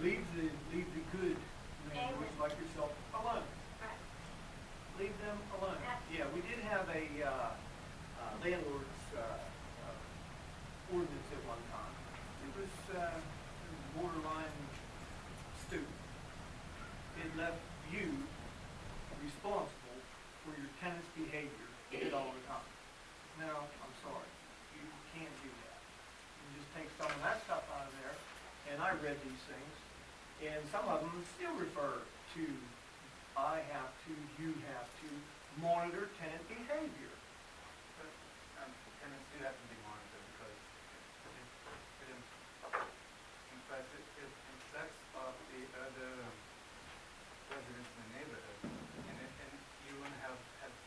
leave the good landlords like yourself alone. Right. Leave them alone. Absolutely. Yeah, we did have a landlord's ordinance at one time. It was borderline stupid. It left you responsible for your tenant's behavior all the time. No, I'm sorry. You can't do that. You just take some of that stuff out of there. And I read these things, and some of them still refer to I have to, you have to monitor tenant behavior. But tenants do have to be monitored because it infects of the other residents in the neighborhood, and you want to have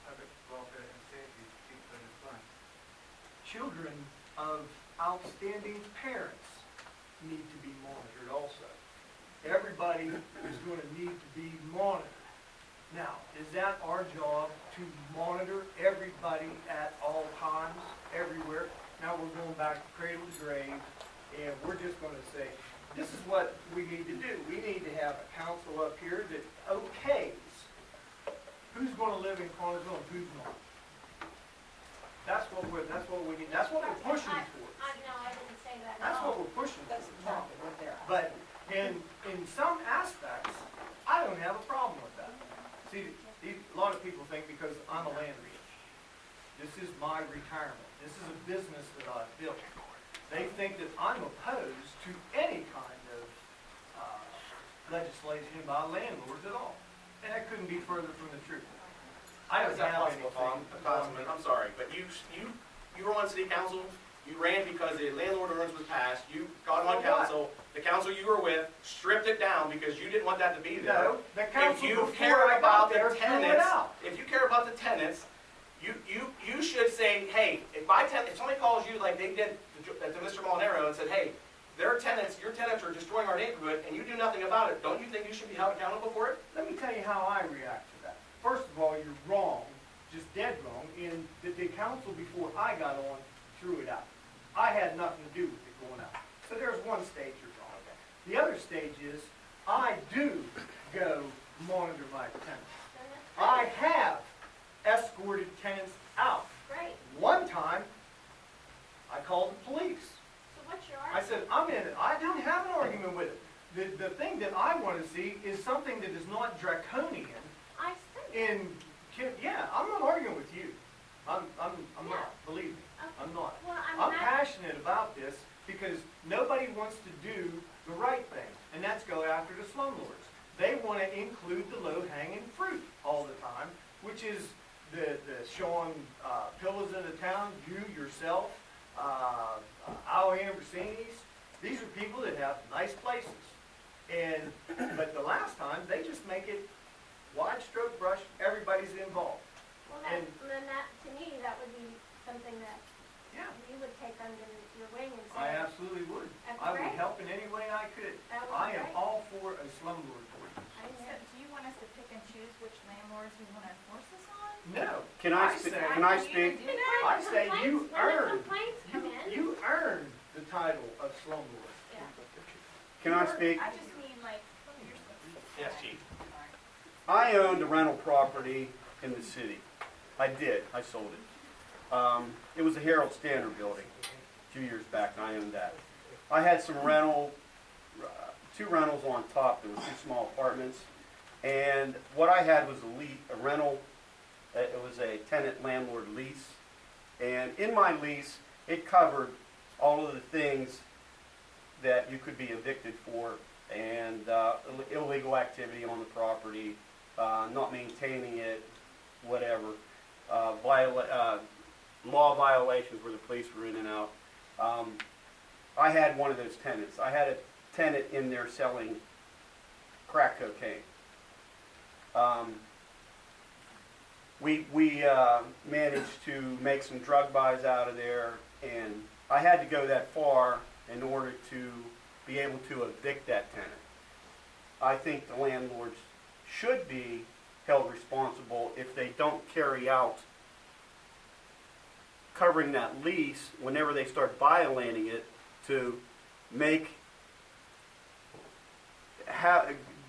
public welfare and safety to keep them in front. Children of outstanding parents need to be monitored also. Everybody is going to need to be monitored. Now, is that our job to monitor everybody at all times, everywhere? Now we're going back to cradle to grave, and we're just going to say, this is what we need to do. We need to have a council up here that okays who's going to live in Cartersville and who's not. That's what we need. That's what we're pushing for. No, I didn't say that at That's all. what we're pushing That's for. exactly what they're asking. But in some aspects, I don't have a problem with that. See, a lot of people think because I'm a land rich, this is my retirement. This is a business that I've built. They think that I'm opposed to any kind of legislation by landlords at all. And that couldn't be further from the truth. I How don't is that have possible, Tom? anything. Councilman, I'm sorry, but you were on city council, you ran because the landlord ordinance was passed, you got on For what? council, the council you were with stripped it down because you didn't want that to be there. No, the council If you before care I got about there the threw it tenants, out. if you care about the tenants, you should say, hey, if somebody calls you like they did to Mr. Molinaro and said, hey, their tenants, your tenants are destroying our neighborhood and you do nothing about it, don't you think you should be held accountable for it? Let me tell you how I react to that. First of all, you're wrong, just dead wrong, in that the council before I got on threw it out. I had nothing to do with it going out. So there's one stage you're wrong. The other stage is I do go monitor my tenants. Then that's I great. have escorted tenants out. Great. One time, I called the police. So what's your I argument? said, I'm in it. I didn't have an argument with it. The thing that I want to see is something that is not draconian. I said Yeah, I'm not arguing with you. I'm Yeah. not. Believe me, Okay. I'm not. Well, I'm passionate about this because nobody wants to do the right thing, and that's go after the slumlords. They want to include the low-hanging fruit all the time, which is the Sean Pillows in the town, you yourself, Al Ambrosinis. These are people that have nice places, but the last time they just make it wide stroke brush. Everybody's involved. Well, And- then that, to me, that would be something that Yeah. you would take under your wing and say. I absolutely would. That'd be I would great. help in any way I could. That would be I am great. all for a slumlord ordinance. I So know. do you want us to pick and choose which landlords we want to enforce this on? No. Can I speak? say, Can I speak? You know, I when say you complaints- when the earn, complaints come in, you earn the title of slumlord. yeah. Can I speak? I just mean like, you're supposed to. Yes, Chief. I owned a rental property in the city. I did. I sold it. It was a Herald Standard building a few years back, and I owned that. I had some two rentals on top. There were two small apartments. And what I had was a rental. It was a tenant-landlord lease. And in my lease, it covered all of the things that you could be evicted for, and illegal activity on the property, not maintaining it, whatever, law violations where the police were in and out. I had one of those tenants. I had a tenant in there selling crack cocaine. We managed to make some drug buys out of there, and I had to go that far in order to be able to evict that tenant. I think the landlords should be held responsible if they don't carry out covering that lease whenever they start violating it, to make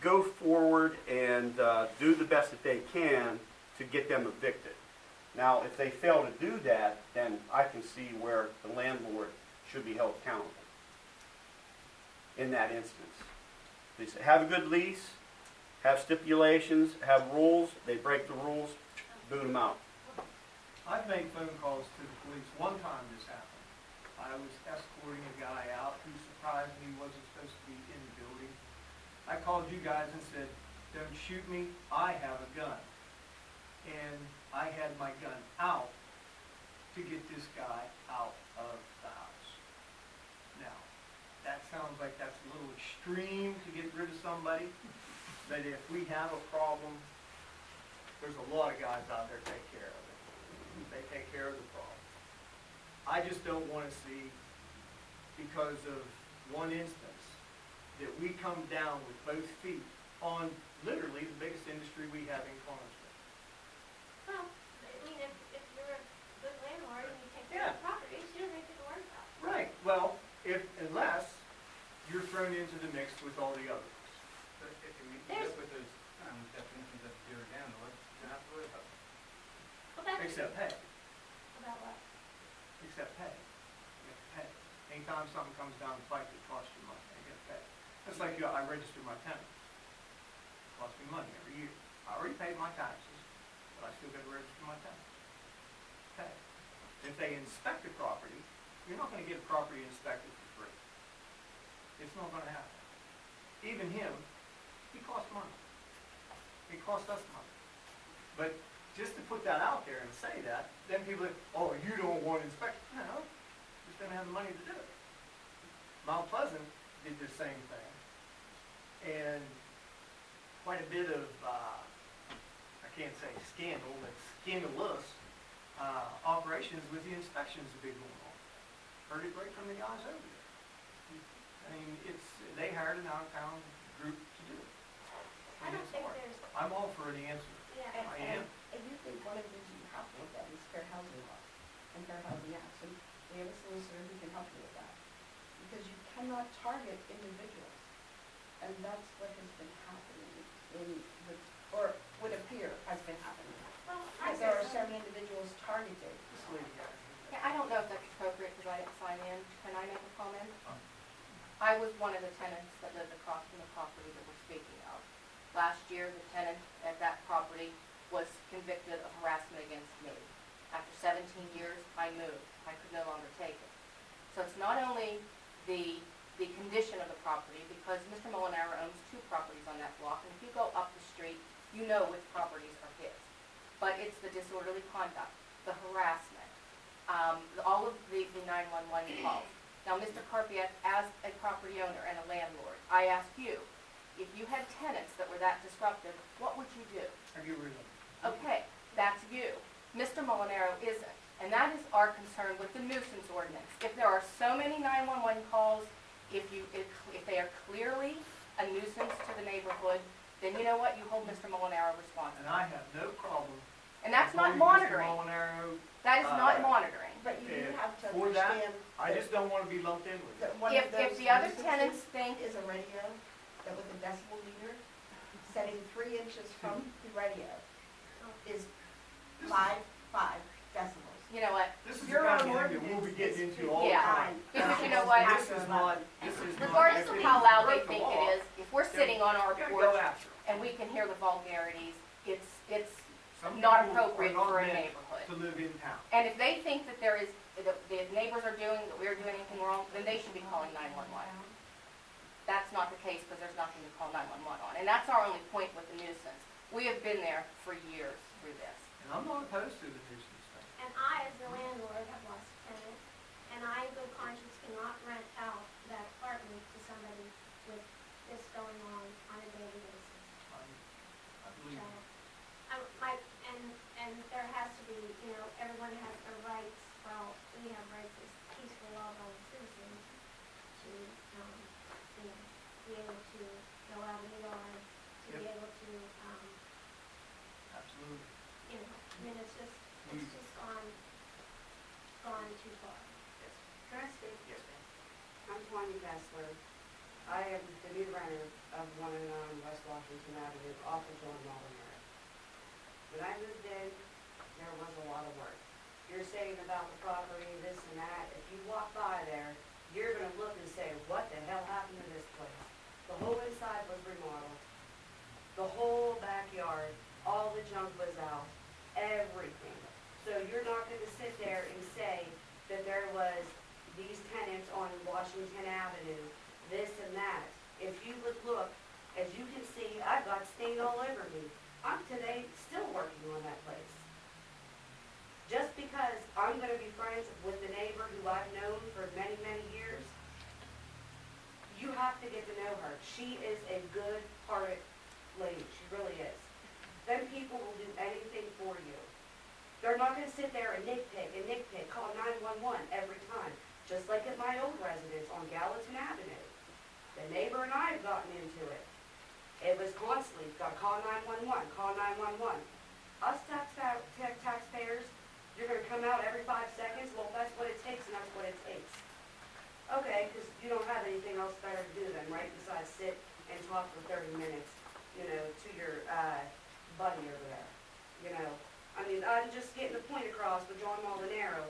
go forward and do the best that they can to get them evicted. Now, if they fail to do that, then I can see where the landlord should be held accountable in that instance. They say, have a good lease, have stipulations, have rules. They break the rules, boot them out. I've made phone calls to the police. One time this happened. I was escorting a guy out who surprised me, wasn't supposed to be in the building. I called you guys and said, don't shoot me, I have a gun. And I had my gun out to get this guy out of the house. Now, that sounds like that's a little extreme to get rid of somebody, but if we have a problem, there's a lot of guys out there take care of it. They take care of the problem. I just don't want to see, because of one instance, that we come down with both feet on literally the biggest industry we have in Connellsville. Well, I mean, if you're a good landlord and you take care of the properties, you don't need to worry about it. Right, well, unless you're thrown into the mix with all the others. But if we keep up with those definitions that you were down, what do you have to worry about? Well, that's Except pay, about what? except pay. You have to pay. Anytime something comes down the pipe that costs you money, you have to pay. It's like, I register my tenants. It costs me money every year. I already paid my taxes, but I still got to register my tenants. Pay. If they inspect the property, you're not gonna get a property inspected for free. It's not gonna happen. Even him, he costs money. It costs us money. But just to put that out there and say that, then people are, oh, you don't want to inspect. No, just don't have the money to do it. Mount Pleasant did the same thing. And quite a bit of, I can't say scandal, but scandalous operations with the inspections that have been going on. Heard it right from the guys over there. I mean, they hired an out-of-town group to do it. I And don't it's think hard. there's, I'm all for the answer. yeah. I am. And usually one of the things you have to look at is fair housing law and fair housing acts, and we have a solicitor who can help you with that. Because you cannot target individuals, and that's what has been happening in the, or would appear has been happening. Well, I Because there are guess, certain individuals targeted. This lady out here. Yeah, I don't know if that's appropriate because I didn't sign in. Can I make a comment? Um. I was one of the tenants that lived across from the property that we're speaking of. Last year, the tenant at that property was convicted of harassment against me. After 17 years, I moved. I could no longer take it. So it's not only the condition of the property, because Mr. Molinaro owns 2 properties on that block, and if you go up the street, you know which properties are his. But it's the disorderly conduct, the harassment, all of the 911 calls. Now, Mr. Carpiet, as a property owner and a landlord, I ask you, if you had tenants that were that disruptive, what would you do? I get rid of them. Okay, that's you. Mr. Molinaro isn't. And that is our concern with the nuisance ordinance. If there are so many 911 calls, if they are clearly a nuisance to the neighborhood, then you know what? You hold Mr. Molinaro And responsible. I have no problem. And that's not appointing Mr. monitoring. Molinaro. That is not monitoring. But you do Yeah, have to for that, understand I just don't want to be lumped in with it. that one If of those the other nuisances tenants think, is a radio that with a decibel meter, setting 3 inches from the radio is 5 decibels. you know what? This is the Your kind of own thing that we'll be getting ordinance is into all the Yeah. time. Because you know what? This is not, Regardless of how loud they think it is, if we're sitting on our You gotta go porch after 'em. and we can hear the vulgarities, it's Some not people are appropriate not for a meant neighborhood. To live in town. And if they think that the neighbors are doing, that we're doing anything wrong, then they should be calling 911. That's not the case because there's nothing to call 911 on. And that's our only point with the nuisance. We have been there for years through this. And I'm not opposed to the nuisance thing. and I, as the landlord, have lost a tenant, and I, in good conscience, cannot rent out that apartment to somebody with this going on a daily basis. I believe So, you. and there has to be, you know, everyone has their rights, well, we have rights as peaceful, law-abiding citizens to, you know, be able to go out in the yard, to be Yep. able to, Absolutely. you know, I mean, it's just gone too far. Can I speak? Yes, I'm Tanya Gessler, I am the new renter of 109 West Washington Avenue off of John Mullen Road. When I moved in, there was a lot of work. You're saying about the property, this and that, if you walk by there, you're gonna look and say, what the hell happened to this place? The whole inside was remodeled, the whole backyard, all the junk was out, everything. So you're not gonna sit there and say that there was these tenants on Washington Avenue, this and that. If you would look, as you can see, I've got stain all over me. I'm today still working on that place. Just because I'm gonna be friends with the neighbor who I've known for many, many years, you have to get to know her. She is a good-hearted lady, she really is. Then people will do anything for you. They're not gonna sit there and nitpick, call 911 every time. Just like at my old residence on Gallatin Avenue. The neighbor and I have gotten into it. It was constantly, gotta call 911, call 911. Us taxpayers, you're gonna come out every 5 seconds, well, that's what it takes and that's what it takes. Okay, because you don't have anything else better to do then, right, besides sit and talk for 30 minutes, you know, to your, buddy over there, you know. I mean, I'm just getting the point across with John Molinaro.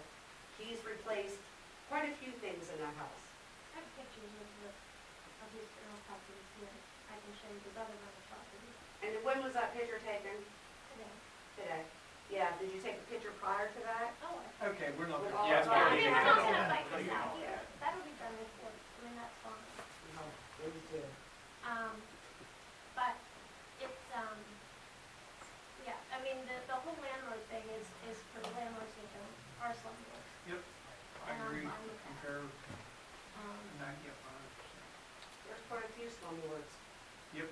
He's replaced quite a few things in that house. I have pictures of his rental properties here. I can show you his other rental properties And when was that picture taken? today. Today. Yeah, did you take a picture prior to that? Oh, Okay, we're not. With all Yes, of we I our- already mean, did we're that. not gonna fight What do this you out know? here. That'll be done with court. I mean, that's fine. No, these two. But it's, yeah, I mean, the whole landlord thing is for the landlords to do, our slumlords. Yep, I And I'm agree, fine with that. concur, Um, back you up 100%. There's quite a few slumlords. Yep.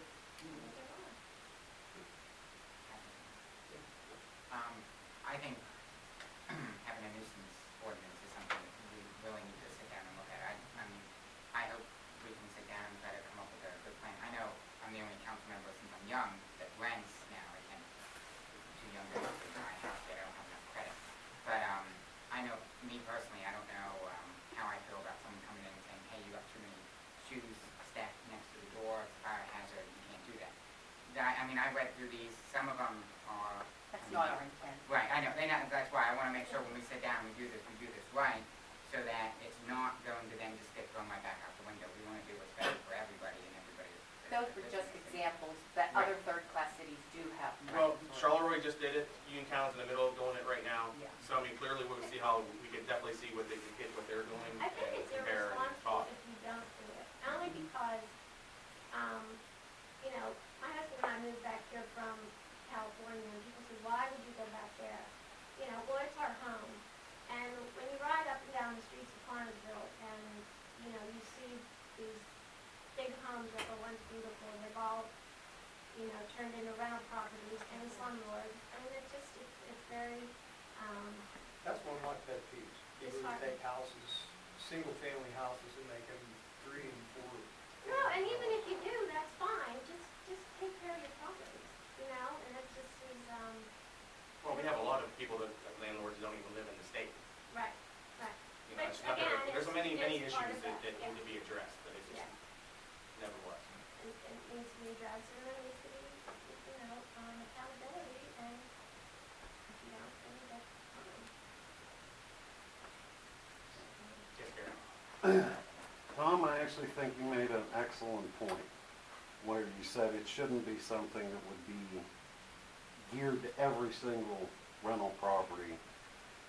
I think having a nuisance ordinance is something we really need to sit down and look at. I mean, I hope we can sit down and try to come up with a good plan. I know I'm the only council member since I'm young that rents now. I can't, I'm too young to buy a house yet, I don't have enough credit. But, I know, me personally, I don't know, how I feel about someone coming in and saying, hey, you got too many shoes stacked next to the door, it's a fire hazard, you can't do that. I mean, I read through these, some of them are. That's I mean, not our intent. Right, I know, that's why I wanna make sure when we sit down, we do this right, so that it's not going to then just get thrown right back out the window. We wanna do what's better for everybody and everybody. Those were just examples that Right. other third-class cities do have. Well, rentals. Charleroi just did it, Union County's in the middle of doing it right now. Yeah. So, I mean, clearly we'll see how, we can definitely see what they can get, what they're doing I think and it's compare and irresponsible talk. if you don't do it, only because, you know, my husband and I moved back here from California, and people say, why would you go back there? You know, well, it's our home, and when you ride up and down the streets of Carnersville, and, you know, you see these big homes that were once beautiful, and they've all, you know, turned into rental properties and slumlords, I mean, it's very, That's one of my pet peeves. People who take houses, single-family houses and make them 3 and 4. no, and even if you do, that's fine, just take care of your properties, you know, and it just is, Well, we have a lot of people that, landlords don't even live in the state. right, right. You know, But it's not again, that, there's it's- many it's part issues of that that, need to be addressed, but it just Yeah. never was. It needs to be addressed, and there needs to be, you know, accountability, and if you don't, then that's fine. Yes, Gary? Tom, I actually think you made an excellent point, where you said it shouldn't be something that would be geared to every single rental property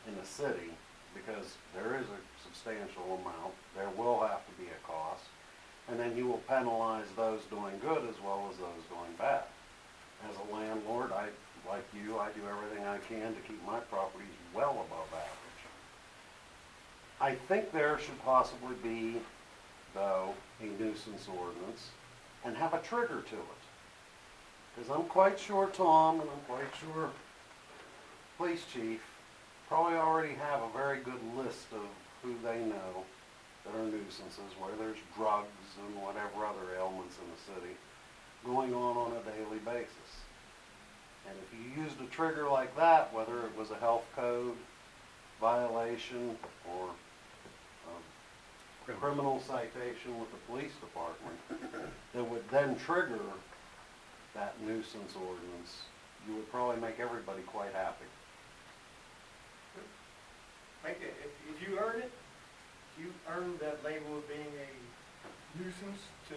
in the city, because there is a substantial amount, there will have to be a cost, and then you will penalize those doing good as well as those doing bad. As a landlord, like you, I do everything I can to keep my properties well above average. I think there should possibly be, though, a nuisance ordinance and have a trigger to it. Because I'm quite sure Tom and I'm quite sure police chief probably already have a very good list of who they know that are nuisances, where there's drugs and whatever other ailments in the city going on a daily basis. And if you used a trigger like that, whether it was a health code violation or criminal citation with the police department that would then trigger that nuisance ordinance, you would probably make everybody quite happy. Make it, if you earn it, you earn that label of being a nuisance to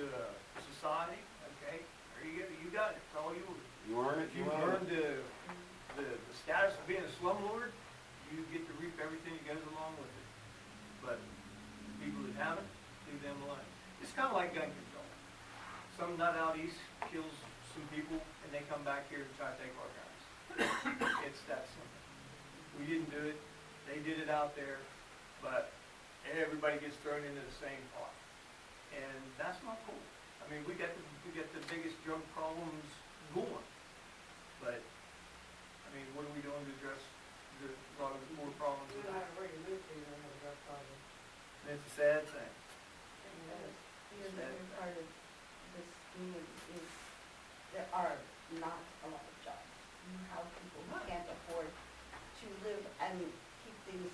society, okay? There you go, you got it, it's all yours. You earn it, If you you've own earned it. the status of being a slumlord, you get to reap everything that goes along with it. But people that haven't, leave them alone. It's kind of like gun control. Some nut out east kills some people, and they come back here to try to take our guns. It's that simple. We didn't do it, they did it out there, but everybody gets thrown into the same pot. And that's not cool. I mean, we got the biggest drug problems going, but, I mean, what are we doing to address a lot of the more problems? We don't have a regular movie, we don't have a drug problem. And it's a sad thing. The other part of this community is there are not a lot of jobs. You have people who can't afford to live and keep things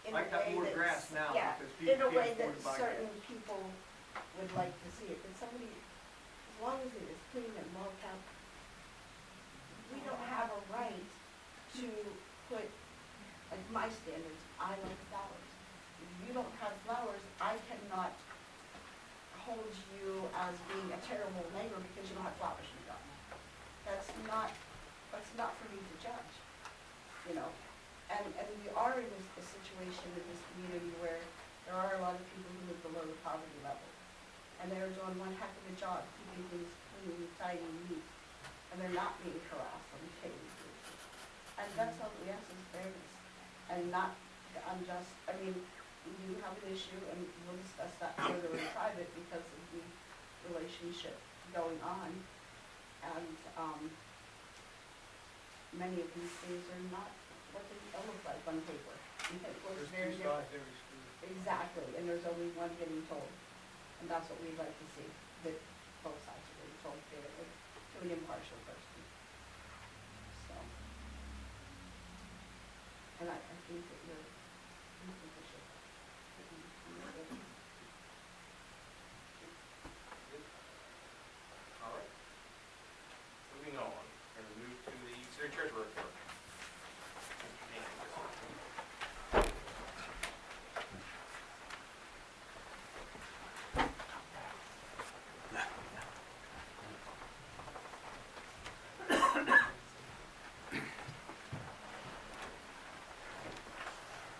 in a Like that way more that's, grass now, yeah, because in people a way can't that afford to buy certain gas. people would like to see it, but somebody, as long as it is clean and well kept, we don't have a right to put, like my standards, I like flowers. If you don't have flowers, I cannot hold you as being a terrible neighbor because you don't have flowers in your garden. That's not for me to judge, you know? And we are in a situation in this community where there are a lot of people who live below the poverty level. And they're doing one heck of a job keeping things clean, tidy, neat. And they're not being harassed on a daily basis. And that's all we ask is fairness. And not the unjust, I mean, we do have an issue, and we'll discuss that further in private because of the relationship going on. And, many of these things are not what they look like on paper. And it looks There's very two different. sides to every story. Exactly, and there's only one getting told. And that's what we'd like to see, that both sides are being told fairly to an impartial person. So. And I think that I think we should. All right. Moving on, we're going to move to the city treasurer report.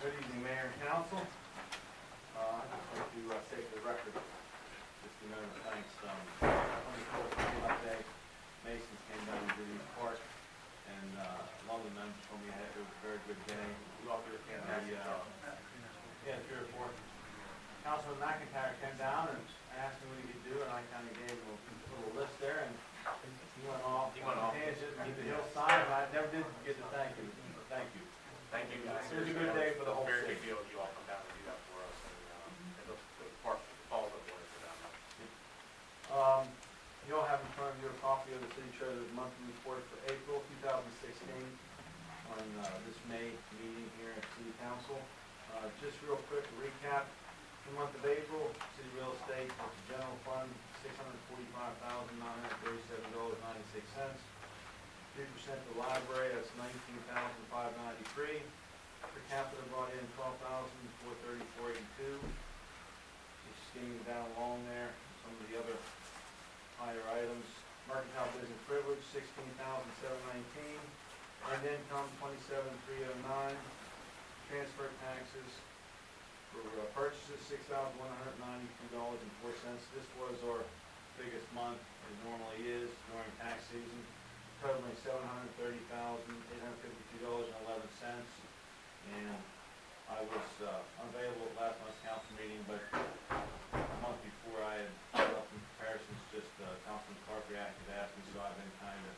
Good evening, Mayor and Council. I'd just like to say for the record, just a note of thanks. On the 4th day, Masons came down to Judy's Park, and a lot of the members told me it was a very good day. You all did a fantastic job. Yeah, 3 or 4. Councilman McIntyre came down and asked me what he could do, and I kind of gave him a little list there, and he went off. He went off. Tangent, and the hillside, and I never did get to thank you. Thank you. Thank you. It was a good day for the whole Very city. big deal that you all come down and do that for us, and the park falls up for us for that. You all have in front of you a copy of the city treasurer's monthly report for April 2016 on this May meeting here at City Council. Just real quick to recap, the month of April, city real estate, general fund, $645,937.96. 3% to the library, that's $19,593. Per capita brought in $12,434.82. Just skimming down along there, some of the other higher items. Mercantile business privilege, $16,719. Earned income, $27,309. Transfer taxes for purchases, $6,192.04. This was our biggest month, as it normally is during tax season, totaling $730,852.11. And I was unavailable at last month's council meeting, but a month before I had brought up some comparisons, just Councilman Carpiak had asked me, so I've been kind of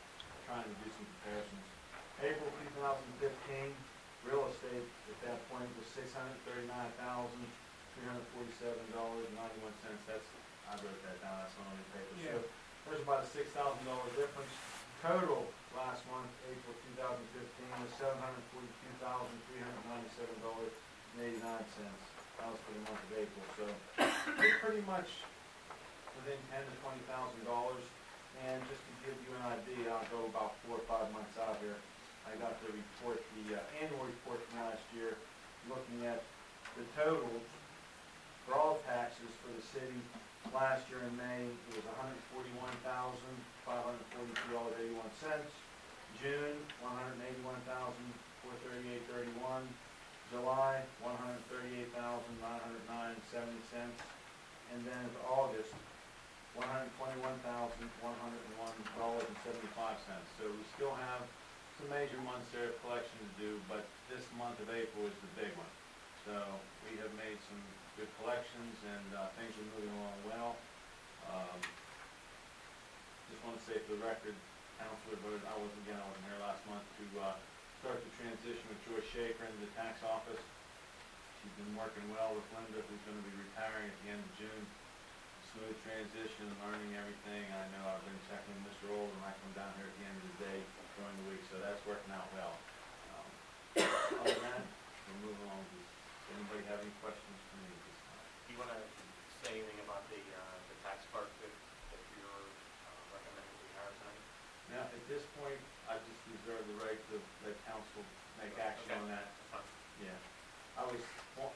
trying to do some comparisons. April 2015, real estate at that point was $639,347.91. That's, I wrote that down, that's not on the paper. So there's about a $6,000 difference. Total last month, April 2015, was $742,397.86. and 89 cents. That was for the month of April, so we're pretty much within $10,000 to $20,000. And just to give you an idea, I'll go about 4 or 5 months out here. I got the report, the annual report from last year, looking at the totals for all taxes for the city. Last year in May, it was $141,542.81. June, $181,438.31. July, $138,909.70. And then for August, $121,101.75. So we still have some major months there of collection to do, but this month of April is the big one. So we have made some good collections and things are moving along well. Just want to say for the record, Councilor voted, I wasn't here last month, to start the transition with Joyce Shaker into the tax office. She's been working well with Linda, who's going to be retiring at the end of June. Smooth transition, learning everything. I know I've been checking with Mr. Old when I come down here at the end of the day during the week, so that's working out well. Other than that, we're moving along. Does anybody have any questions for me at this time? Do you want to say anything about the tax clerk that you're recommending we hire tonight? Now, at this point, I just reserve the right to let council make action on that. Fine. Yeah. I was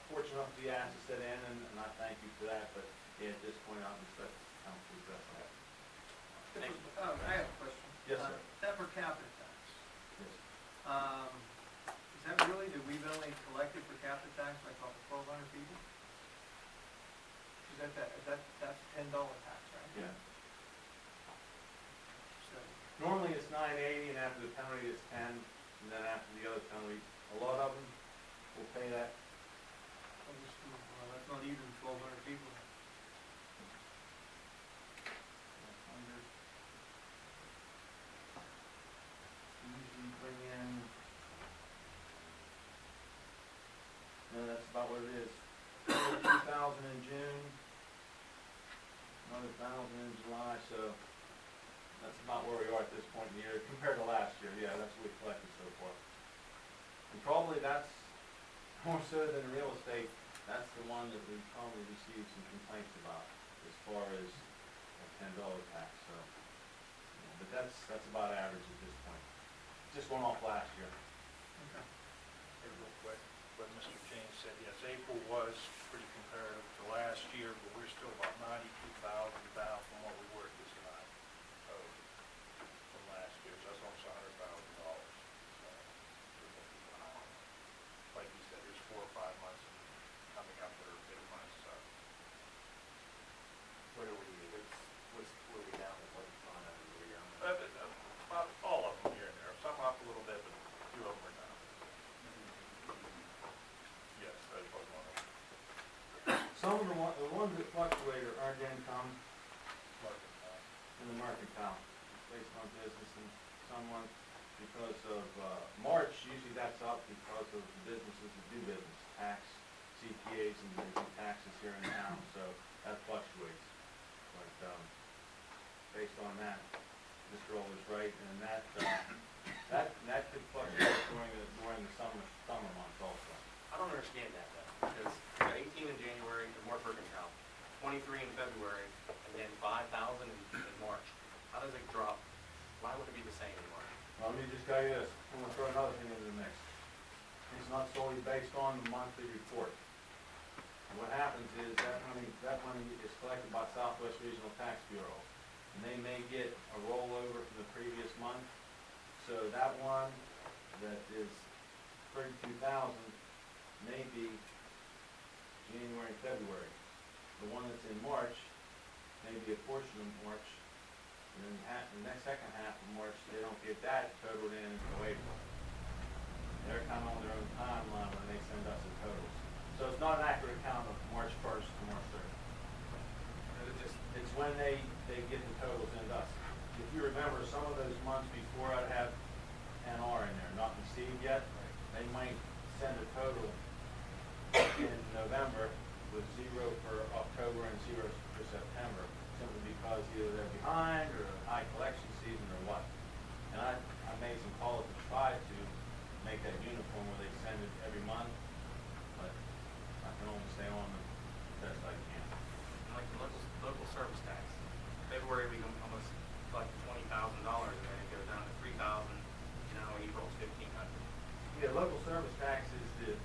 fortunate enough to be asked to sit in, and I thank you for that, but yeah, at this point, I'll just let council address that. Thank you. I have a question. Yes, sir. That per capita tax, Yes. is that really, that we've only collected per capita tax like about 1,200 people? Is that's a $10 tax, right? Yeah. So, Normally, it's $9.80, and after the penalty, it's 10, and then after the other penalty, a lot of them will pay that. well, that's not even 1,200 people. Usually bring in, no, that's about what it is. 2,000 in June, another 1,000 in July, so that's about where we are at this point in the year, compared to last year. Yeah, that's what we collected so far. And probably that's, more so than real estate, that's the one that we probably received some complaints about, as far as a $10 tax, so. Yeah, but that's about average at this point. Just went off last year. Okay. Hey, real quick, what Mr. James said, yes, April was pretty comparative to last year, but we're still about 92,000 down from what we were at this time, so, from last year, so that's almost $100,000. So, we're looking behind. Like you said, there's 4 or 5 months coming up that are big months, so. What are we down at what time are we down? About all of them here and there, some up a little bit, but a few of them are down. Yes, that was one of them. Some of the ones that fluctuate are earned income in the mercantile, based on business, and some months because of, March, usually that's up because of the businesses that do business, tax, CPAs, and they do taxes here in town, so that fluctuates. But, based on that, Mr. Old is right, and that could fluctuate during the summer months also. I don't understand that though, because you got 18 in January, the Morse Mercantile, 23 in February, and then 5,000 in March. How does it drop? Why would it be the same in March? Well, let me just tell you this, I'm gonna throw another thing into the mix. It's not solely based on the monthly report. What happens is that money is collected by Southwest Regional Tax Bureau, and they may get a rollover from the previous month. So that one that is 32,000 may be January and February. The one that's in March may be a portion of March, and then the next second half of March, they don't get that totaled in until April. They're kind of on their own timeline when they send us the totals. So it's not an accurate count of March 1st to March 30th. It's when they get the totals in us. If you remember, some of those months before I'd have NR in there, not received yet, they might send a total in November with 0 for October and 0 for September, simply because either they're behind or high collection season or what. And I made some calls to try to make that uniform where they send it every month, but can only stay on the best I can. Like the local service tax. February, we almost collected $20,000, and then it goes down to $3,000, April it's $1,500. Yeah, local service tax is used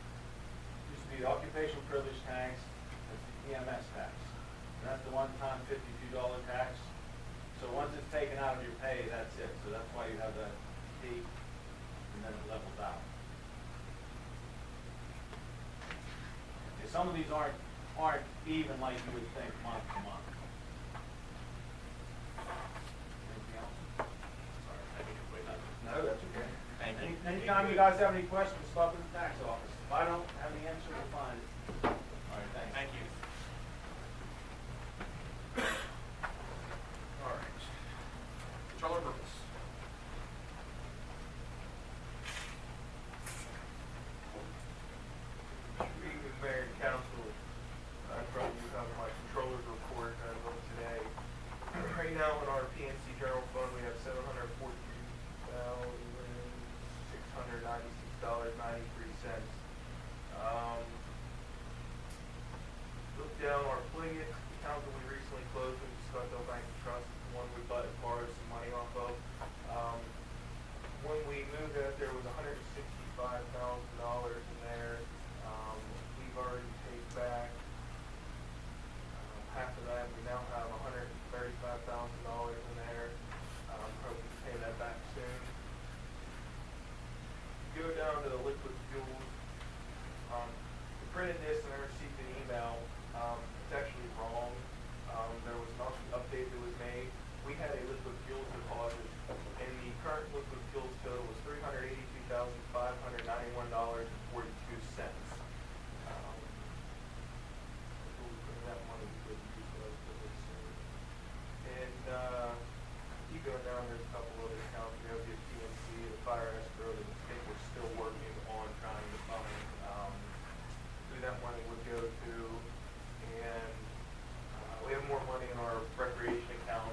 to be the occupational privilege tax, that's the EMS tax. And that's the one-time $52 tax. So once it's taken out of your pay, that's it. So that's why you have that peak, and then it levels out. Okay, some of these aren't even like you would think month to month. Anything else? Sorry, I think it's way up. No, that's okay. Thank you. Anytime you guys have any questions, stop in the tax office. If I don't have the answer, we'll find it. All right, thanks. Thank you. All right. Controller Burgess. Good evening, Mayor and Council. In front of you have my controller's report as of today. Right now in our PNC general fund, we have $742,696.93. Look down our Pliget account that we recently closed with Scottsdale Bank and Trust, the one we borrowed some money off of. When we moved that, there was $165,000 in there. We've already paid back half of that. We now have $135,000 in there. Hope we can pay that back soon. Go down to the liquid fuels. We printed this and I received an email. It's actually wrong. There was an update that was made. We had a liquid fuels deposit, and the current liquid fuels total was $382,591.42. That money we could use relatively soon. And keep going down, there's a couple other accounts. We have the PNC, the fire escrow, that I think we're still working on trying to find who that money would go to. And we have more money in our recreation account.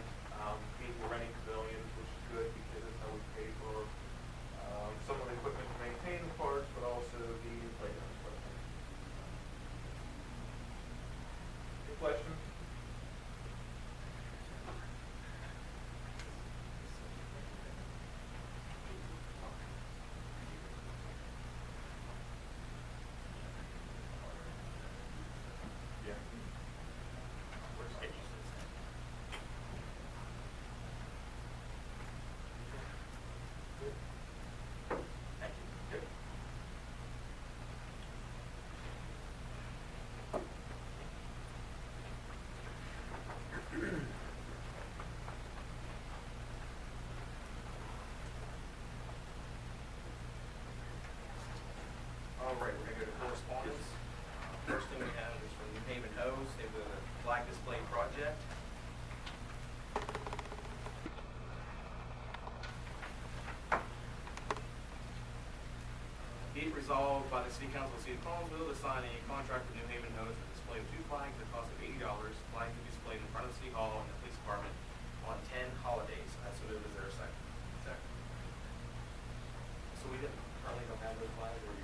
We're renting pavilions, which is good because that's how we pay for some of the equipment to maintain the parks, but also the playground equipment. Any questions? Yeah. We're just getting used to this. Thank you. Yep. All right, we're gonna go to correspondence. First thing we have is from New Haven Hose, they have a flag display project. Be it resolved by the City Council of the City of Collinsville to sign a contract with New Haven Hose for the display of 2 flags at a cost of $80. Flags to be displayed in front of City Hall and the Police Department on 10 holidays. So there was their second. So we currently don't have those flags, or